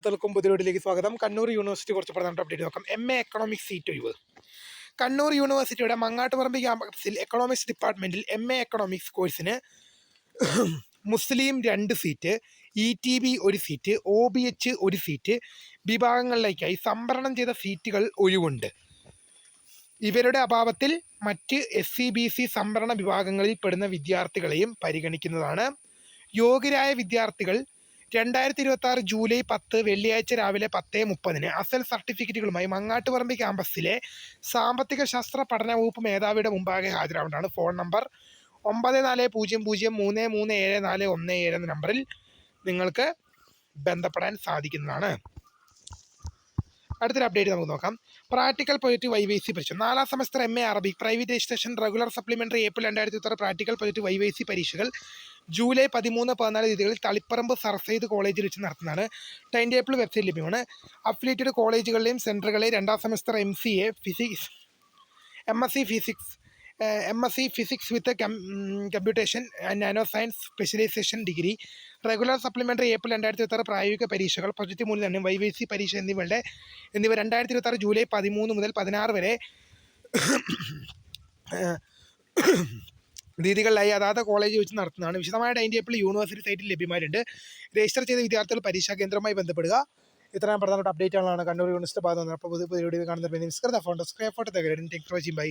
എല്ലാവർക്കും പുതിയ വീഡിയോയിലേക്ക് സ്വാഗതം. കണ്ണൂർ യൂണിവേഴ്സിറ്റി കുറച്ച് പ്രധാനപ്പെട്ട അപ്ഡേറ്റ് നോക്കാം. MA എക്കണോമിക്സ് സീറ്റ് ഒഴിവ്. കണ്ണൂർ യൂണിവേഴ്സിറ്റിയുടെ മങ്ങാട്ടുപറമ്പ് ക്യാമ്പസിൽ എക്കണോമിക്സ് ഡിപ്പാർട്ട്മെന്റിൽ MA എക്കണോമിക്സ് കോഴ്സിന് Muslim 2 seat, ETB 1 seat, OBH 1 seat വിഭാഗങ്ങളിലേക്കായി സംവരണം ചെയ്ത സീറ്റുകൾ ഒഴിവുണ്ട്. ഇവരുടെ അഭാവത്തിൽ മറ്റ് SC/BC സംവരണ വിഭാഗങ്ങളിൽ പെടുന്ന വിദ്യാർത്ഥികളെയും പരിഗണിക്കുന്നതാണ്. യോഗ്യരായ വിദ്യാർത്ഥികൾ 2026 ജൂലൈ 10 വെള്ളിയാഴ്ച രാവിലെ 10:30 അസൽ സർട്ടിഫിക്കറ്റുകളുമായി മങ്ങാട്ടുപറമ്പ് ക്യാമ്പസിലെ സാമ്പത്തിക ശാസ്ത്ര പഠന വകുപ്പ് മേധാവിയുടെ മുമ്പാകെ ഹാജരാവേണ്ടതാണ്. ഫോൺ നമ്പർ 9400337417 എന്ന നമ്പറിൽ നിങ്ങൾക്ക് ബന്ധപ്പെടാൻ സാധിക്കുന്നതാണ്. അടുത്തൊരു അപ്ഡേറ്റ് നമുക്ക് നോക്കാം. പ്രാക്ടിക്കൽ പ്രൊജക്റ്റ് YYC പരീക്ഷ. 4ാം semester MA Arabic private registration regular supplementary April 2026 practical project YYC പരീക്ഷകൾ ജൂലൈ 13-14 തീയതികളിൽ തളിപ്പറമ്പ് സർ സെയ്ദ് കോളേജിൽ വെച്ച് നടത്തുന്നതാണ്. ടൈം ടേബിൾ വെബ്സൈറ്റ് ലഭ്യമാണ്. അഫിലിയേറ്റഡ് കോളേജുകളിലെയും സെൻറ്ററുകളെ 2ാം semester MCA physics, MSc physics with computation and nano science specialisation degree, regular supplementary April 2026 പ്രായോഗിക പരീക്ഷകൾ, പ്രൊജക്റ്റ് മൂല്യനിർണ്ണയം, YYC പരീക്ഷ എന്നിവ 2026 ജൂലൈ 13 മുതൽ 16 വരെ തീയതികളിലായി അതാത് കോളേജിൽ വെച്ച് നടത്തുന്നതാണ്. വിശദമായ ടൈം ടേബിൾ യൂണിവേഴ്സിറ്റി സൈറ്റിൽ ലഭ്യമായിട്ടുണ്ട്. രജിസ്റ്റർ ചെയ്ത വിദ്യാർത്ഥികൾ പരീക്ഷാ കേന്ദ്രവുമായി ബന്ധപ്പെടുക. ഇത്രയും പ്രധാനപ്പെട്ട അപ്ഡേറ്റുകളാണ് കണ്ണൂർ യൂണിവേഴ്സിറ്റി ഭാഗത്ത് വന്നത്. അപ്പോൾ പുതിയ വീഡിയോ കാണുന്നതിന് നമസ്കാരം. ഫോട്ടോ സ്ക്രീൻ ഫോട്ടോ തകരും. Thanks for watching. ബൈ.